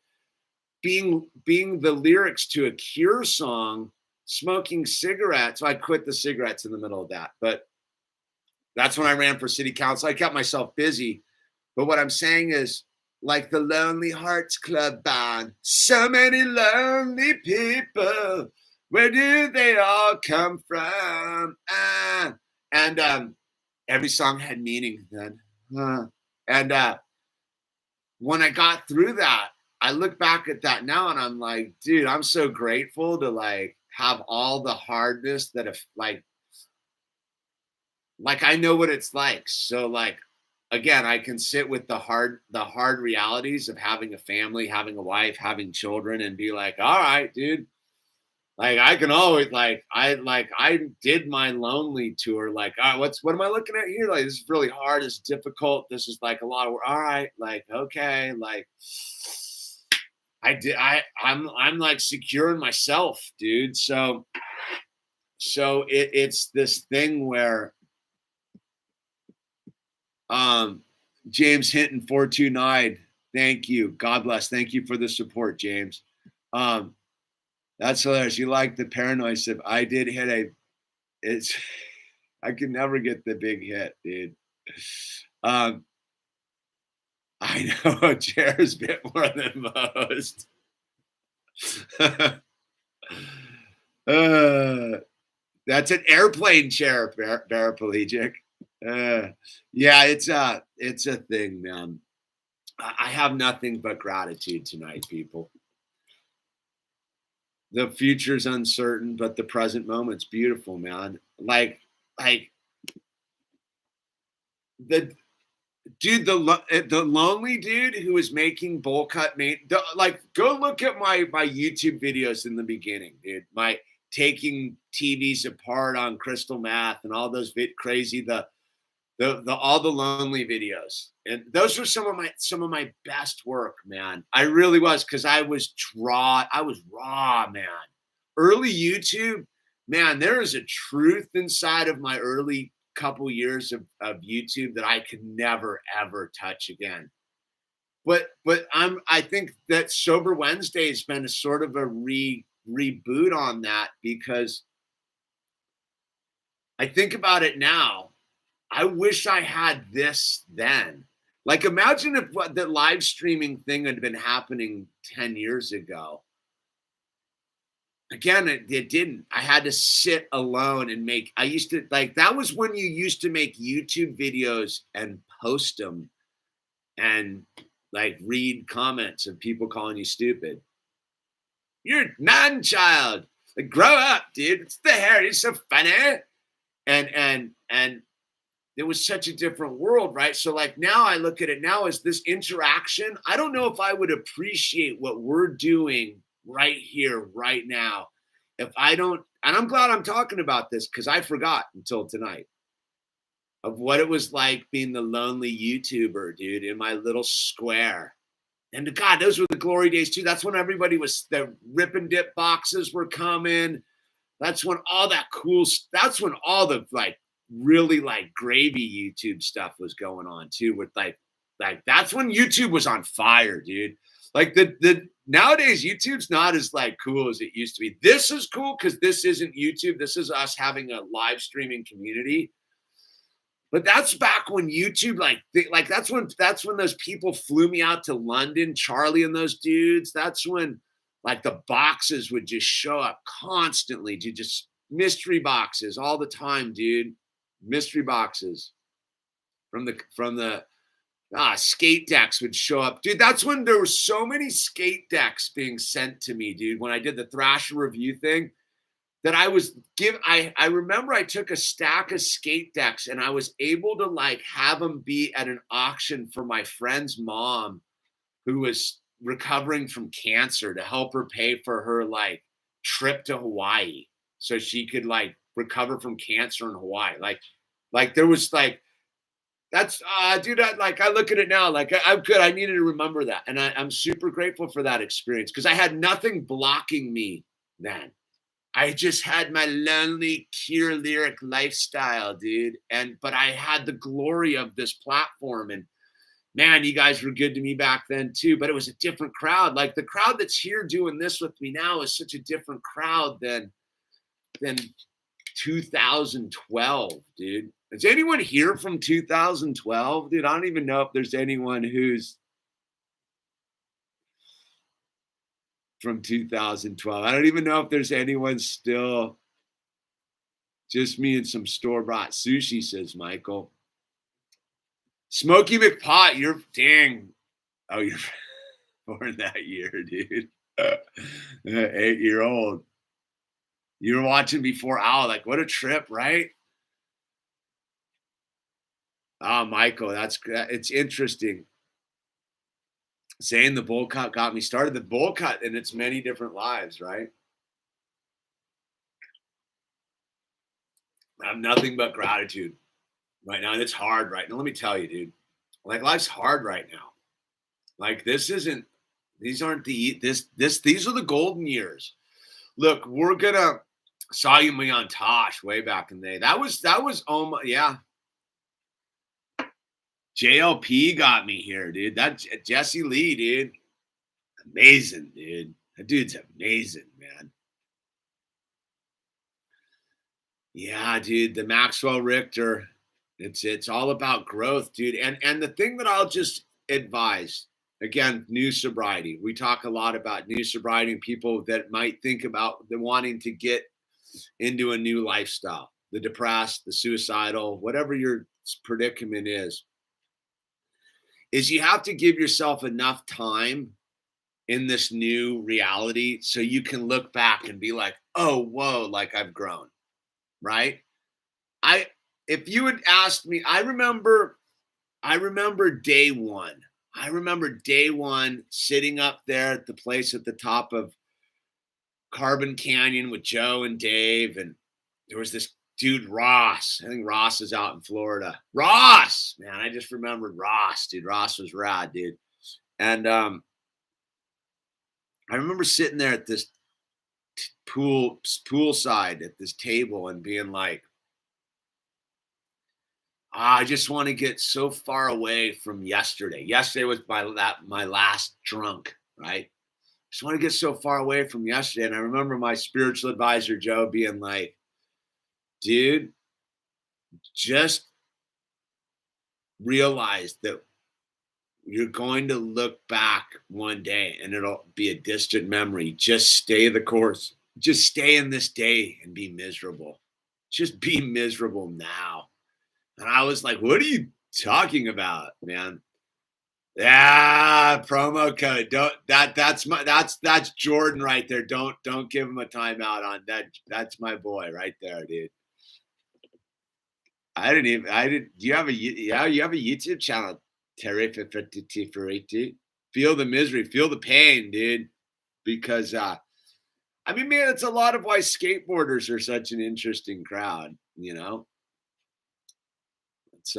being the lyrics to a Cure song, smoking cigarettes. So I quit the cigarettes in the middle of that. But that's when I ran for city council. I kept myself busy. But what I'm saying is, like the Lonely Hearts Club Band, so many lonely people, where do they all come from? And every song had meaning then. And when I got through that, I look back at that now and I'm like, dude, I'm so grateful to like have all the hardness that if like I know what it's like. So like, again, I can sit with the hard realities of having a family, having a wife, having children, and be like, all right, dude. Like I can always I did my lonely tour. Like, all right, what am I looking at here? Like, this is really hard. It's difficult. This is like a lot of work. All right, like, okay, like I'm like secure in myself, dude. So it's this thing where James Hinton 429, thank you. God bless. Thank you for the support, James. That's hilarious. You like the paranoid stuff. I did hit I could never get the big hit, dude. I know a chair's bit more than most. That's an airplane chair, paraplegic. Yeah, it's a thing, man. I have nothing but gratitude tonight, people. The future's uncertain, but the present moment's beautiful, man. Like the dude, the lonely dude who was making bowl cut like go look at my YouTube videos in the beginning, dude. My taking TVs apart on crystal meth and all those crazy the all the lonely videos. And those were some of my best work, man. I really was, because I was raw, man. Early YouTube, man, there is a truth inside of my early couple years of YouTube that I could never ever touch again. But I think that Sober Wednesday has been a sort of a reboot on that, because I think about it now. I wish I had this then. Like, imagine if what the live streaming thing had been happening 10 years ago. Again, it didn't. I had to sit alone and I used to, like, that was when you used to make YouTube videos and post them and like read comments of people calling you stupid. You're a man-child. Like, grow up, dude. It's the hair. It's so funny. And it was such a different world, right? So like now I look at it now as this interaction. I don't know if I would appreciate what we're doing right here, right now, if I don't, and I'm glad I'm talking about this, because I forgot until tonight of what it was like being the lonely YouTuber, dude, in my little square. And God, those were the glory days too. That's when everybody was, the rip and dip boxes were coming. That's when all that cool, that's when all the like really like gravy YouTube stuff was going on too, with like that's when YouTube was on fire, dude. Like the nowadays YouTube's not as like cool as it used to be. This is cool because this isn't YouTube. This is us having a live streaming community. But that's back when YouTube, like that's when those people flew me out to London, Charlie and those dudes. That's when like the boxes would just show up constantly, dude, just mystery boxes all the time, dude. Mystery boxes from the skate decks would show up, dude. That's when there were so many skate decks being sent to me, dude. When I did the Thrasher review thing, that I remember I took a stack of skate decks and I was able to like have them be at an auction for my friend's mom, who was recovering from cancer, to help her pay for her like trip to Hawaii so she could like recover from cancer in Hawaii. Like there was like, that's dude, I look at it now, like I'm good. I needed to remember that. And I'm super grateful for that experience, because I had nothing blocking me then. I just had my lonely, pure lyric lifestyle, dude. But I had the glory of this platform. And man, you guys were good to me back then too. But it was a different crowd. Like the crowd that's here doing this with me now is such a different crowd than 2012, dude. Is anyone here from 2012? Dude, I don't even know if there's anyone who's from 2012. I don't even know if there's anyone still. Just me and some store-bought sushi, says Michael. Smokey McPot, you're dang. Oh, you're born that year, dude. 8-year-old. You were watching before Owl. Like, what a trip, right? Oh, Michael, it's interesting. Saying the bowl cut got me started. The bowl cut in its many different lives, right? I have nothing but gratitude right now. And it's hard right now. Let me tell you, dude. Like, life's hard right now. Like, these are the golden years. Look, saw you me on Tosh way back in the day. That was yeah. JLP got me here, dude. That Jesse Lee, dude. Amazing, dude. That dude's amazing, man. Yeah, dude. The Maxwell Richter. It's all about growth, dude. And the thing that I'll just advise, again, new sobriety. We talk a lot about new sobriety and people that might think about wanting to get into a new lifestyle, the depressed, the suicidal, whatever your predicament is you have to give yourself enough time in this new reality so you can look back and be like, oh, whoa, like I've grown, right? If you had asked me, I remember day one. I remember day one sitting up there at the place at the top of Carbon Canyon with Joe and Dave, and there was this dude, Ross. I think Ross is out in Florida. Ross, man, I just remembered Ross, dude. Ross was rad, dude. And I remember sitting there at this poolside at this table and being like, I just want to get so far away from yesterday. Yesterday was my last drunk, right? Just want to get so far away from yesterday. And I remember my spiritual advisor, Joe, being like, dude, just realize that you're going to look back one day and it'll be a distant memory. Just stay the course. Just stay in this day and be miserable. Just be miserable now. And I was like, what are you talking about, man? Yeah, promo code. That's Jordan right there. Don't give him a timeout on that. That's my boy right there, dude. I did. You have a YouTube channel, Terry Ferretti. Feel the misery, feel the pain, dude. Because I mean, man, it's a lot of why skateboarders are such an interesting crowd, you know? It's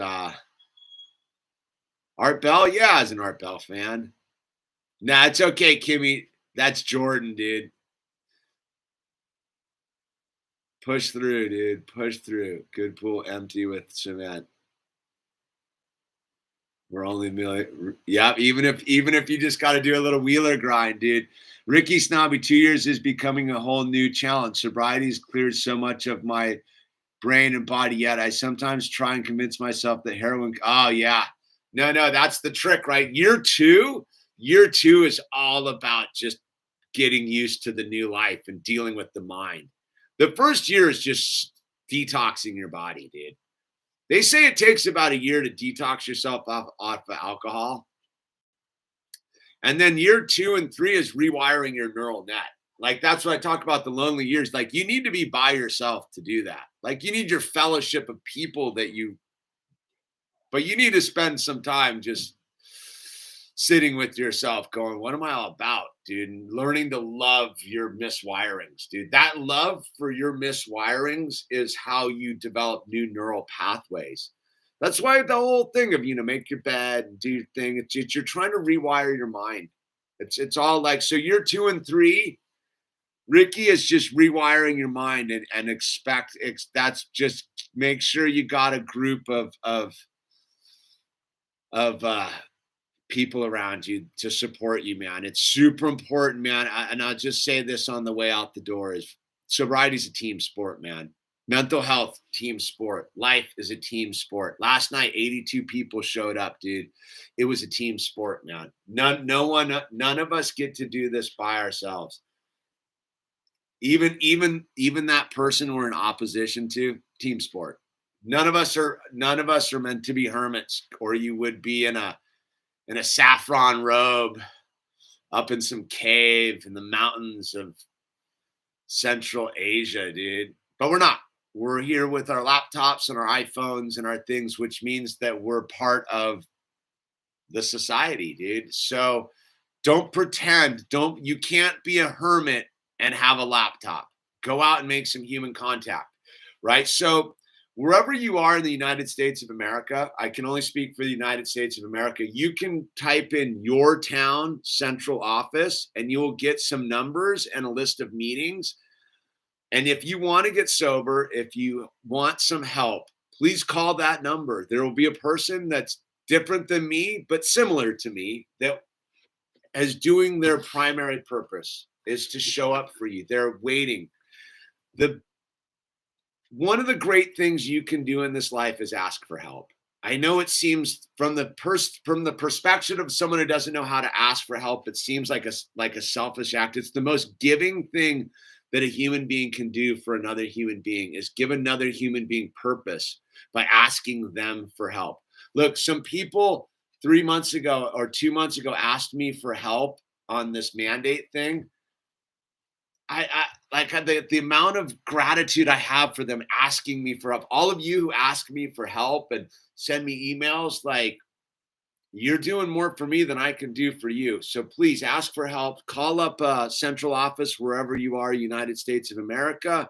Art Bell, yeah, as an Art Bell fan. Nah, it's okay, Kimmy. That's Jordan, dude. Push through, dude. Push through. Good pool empty with cement. We're only million. Yeah, even if you just got to do a little wheeler grind, dude. Ricky Snobby, 2 years is becoming a whole new challenge. Sobriety's cleared so much of my brain and body yet. I sometimes try and convince myself that heroin. Oh yeah, no, that's the trick, right? Year two is all about just getting used to the new life and dealing with the mind. The first year is just detoxing your body, dude. They say it takes about a year to detox yourself off of alcohol. And then year 2 and 3 is rewiring your neural net. Like, that's what I talk about, the lonely years. Like, you need to be by yourself to do that. Like, you need your fellowship of people but you need to spend some time just sitting with yourself going, what am I all about, dude? And learning to love your miswirings, dude. That love for your miswirings is how you develop new neural pathways. That's why the whole thing of, make your bed and do your thing. You're trying to rewire your mind. It's all like, so year 2 and 3, Ricky is just rewiring your mind and that's just make sure you got a group of people around you to support you, man. It's super important, man. And I'll just say this on the way out the door is sobriety is a team sport, man. Mental health, team sport. Life is a team sport. Last night, 82 people showed up, dude. It was a team sport, man. None of us get to do this by ourselves. Even that person we're in opposition to, team sport. None of us are meant to be hermits, or you would be in a saffron robe up in some cave in the mountains of Central Asia, dude. But we're not. We're here with our laptops and our iPhones and our things, which means that we're part of the society, dude. So don't pretend. You can't be a hermit and have a laptop. Go out and make some human contact, right? So wherever you are in the United States of America, I can only speak for the United States of America. You can type in your town central office and you will get some numbers and a list of meetings. And if you want to get sober, if you want some help, please call that number. There will be a person that's different than me, but similar to me, that is doing their primary purpose is to show up for you. They're waiting. One of the great things you can do in this life is ask for help. I know it seems from the perspective of someone who doesn't know how to ask for help, it seems like a selfish act. It's the most giving thing that a human being can do for another human being is give another human being purpose by asking them for help. Look, some people 3 months ago or 2 months ago asked me for help on this mandate thing. I like the amount of gratitude I have for them asking me for help. All of you who ask me for help and send me emails, like, you're doing more for me than I can do for you. So please ask for help. Call up central office wherever you are, United States of America.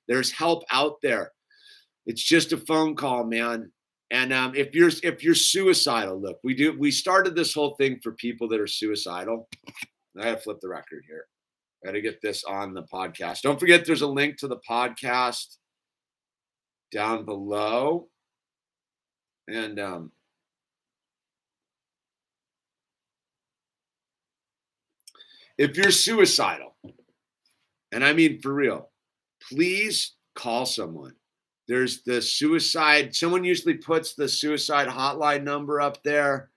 There's help out there. It's just a phone call, man. And if you're suicidal, look, we started this whole thing for people that are suicidal. I gotta flip the record here. Got to get this on the podcast. Don't forget, there's a link to the podcast down below. And if you're suicidal, and I mean for real, please call someone. There's the suicide. Someone usually puts the suicide hotline number up there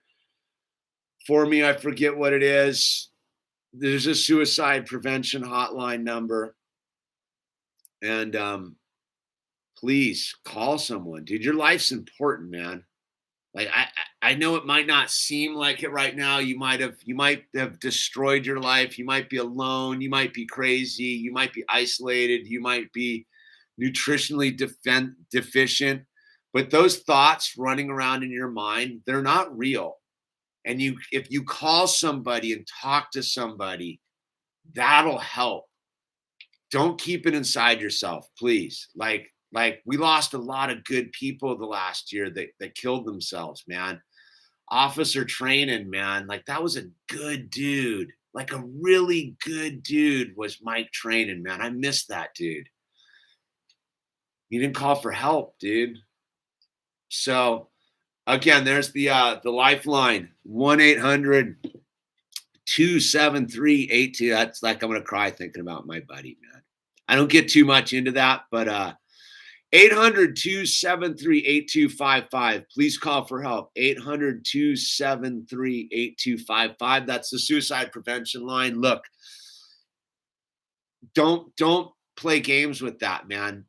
for me. I forget what it is. There's a suicide prevention hotline number. And please call someone, dude. Your life's important, man. Like I know it might not seem like it right now. You might have destroyed your life. You might be alone. You might be crazy. You might be isolated. You might be nutritionally deficient. But those thoughts running around in your mind, they're not real. And if you call somebody and talk to somebody, that'll help. Don't keep it inside yourself, please. Like we lost a lot of good people the last year that killed themselves, man. Officer Training, man, like that was a good dude. Like a really good dude was Mike Training, man. I miss that dude. He didn't call for help, dude. So again, there's the lifeline, 1-800-273-82. That's like I'm gonna cry thinking about my buddy, man. I don't get too much into that, but 800-273-8255. Please call for help. 800-273-8255. That's the suicide prevention line. Look, don't play games with that, man.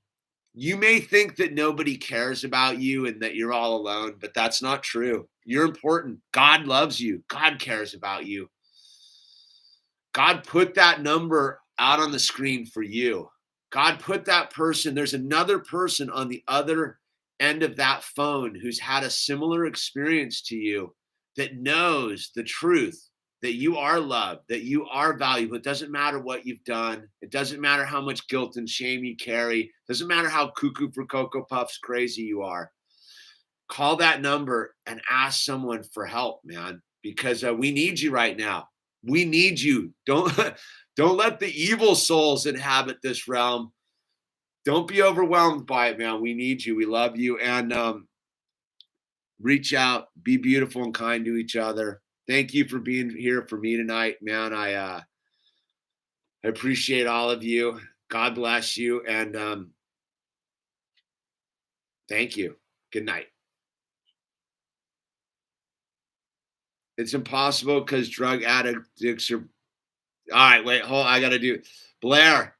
You may think that nobody cares about you and that you're all alone, but that's not true. You're important. God loves you. God cares about you. God put that number out on the screen for you. God put that person, there's another person on the other end of that phone who's had a similar experience to you that knows the truth, that you are loved, that you are valuable. It doesn't matter what you've done. It doesn't matter how much guilt and shame you carry. It doesn't matter how cuckoo for Cocoa Puffs crazy you are. Call that number and ask someone for help, man, because we need you right now. We need you. Don't let the evil souls inhabit this realm. Don't be overwhelmed by it, man. We need you. We love you. And reach out. Be beautiful and kind to each other. Thank you for being here for me tonight, man. I appreciate all of you. God bless you. And thank you. Good night. It's impossible because drug addicts are. All right, wait, hold. I got to do Blair.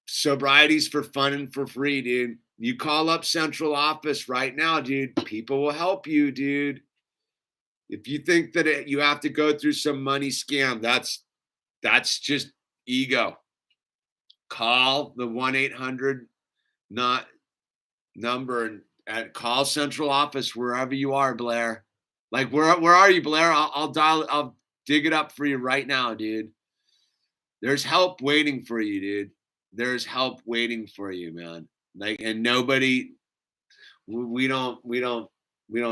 Sobriety's for fun and for free, dude. You call up central office right now, dude. People will help you, dude. If you think that you have to go through some money scam, that's just ego. Call the 1-800 not number and call central office wherever you are, Blair. Like where are you, Blair? I'll dig it up for you right now, dude. There's help waiting for you, dude. There's help waiting for you, man. Like, and nobody, we don't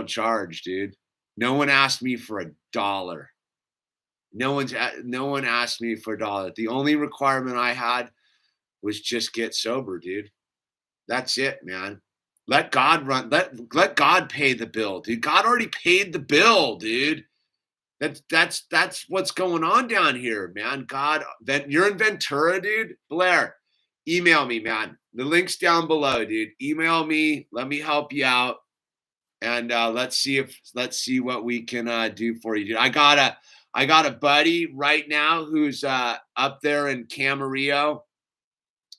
charge, dude. No one asked me for $1. No one asked me for $1. The only requirement I had was just get sober, dude. That's it, man. Let God let God pay the bill, dude. God already paid the bill, dude. That's what's going on down here, man. God, you're in Ventura, dude. Blair, email me, man. The link's down below, dude. Email me. Let me help you out, and let's see what we can do for you, dude. I got a buddy right now who's up there in Camarillo.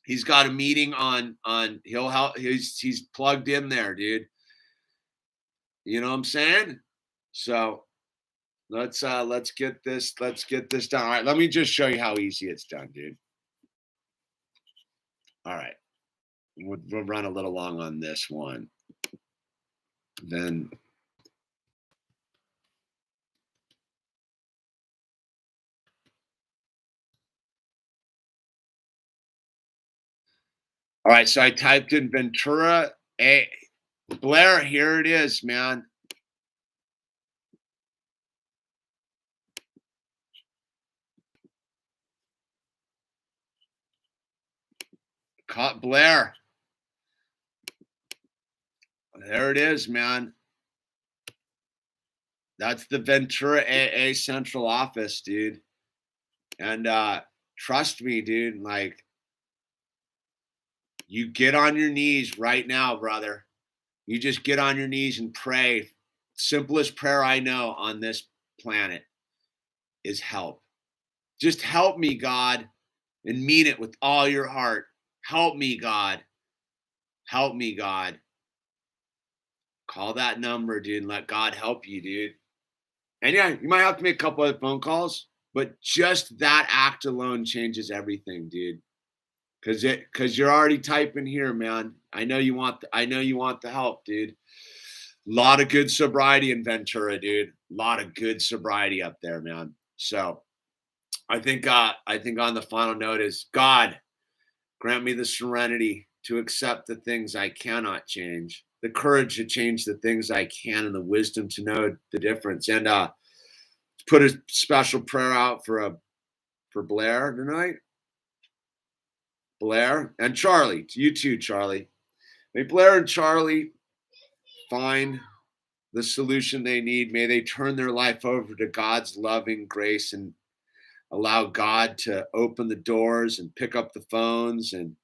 He's got a meeting on he'll help. He's plugged in there, dude. You know what I'm saying? So let's get this done. All right, let me just show you how easy it's done, dude. All right, we'll run a little long on this one. Then all right, so I typed in Ventura. Blair, here it is, man. Caught Blair. There it is, man. That's the Ventura AA central office, dude. And trust me, dude, like you get on your knees right now, brother. You just get on your knees and pray. Simplest prayer I know on this planet is help. Just help me, God, and mean it with all your heart. Help me, God. Help me, God. Call that number, dude, and let God help you, dude. And yeah, you might have to make a couple of phone calls, but just that act alone changes everything, dude. Cause you're already typing here, man. I know you want the help, dude. A lot of good sobriety in Ventura, dude. A lot of good sobriety up there, man. So I think on the final note is God, grant me the serenity to accept the things I cannot change, the courage to change the things I can, and the wisdom to know the difference. And put a special prayer out for Blair tonight. Blair and Charlie, you too, Charlie. May Blair and Charlie find the solution they need. May they turn their life over to God's loving grace and allow God to open the doors and pick up the phones and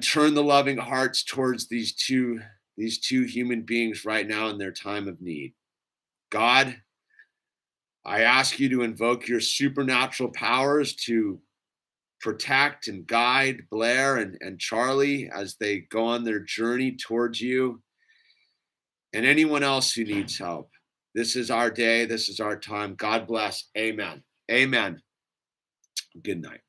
turn the loving hearts towards these two human beings right now in their time of need. God, I ask you to invoke your supernatural powers to protect and guide Blair and Charlie as they go on their journey towards you, and anyone else who needs help. This is our day. This is our time. God bless. Amen. Amen. Good night.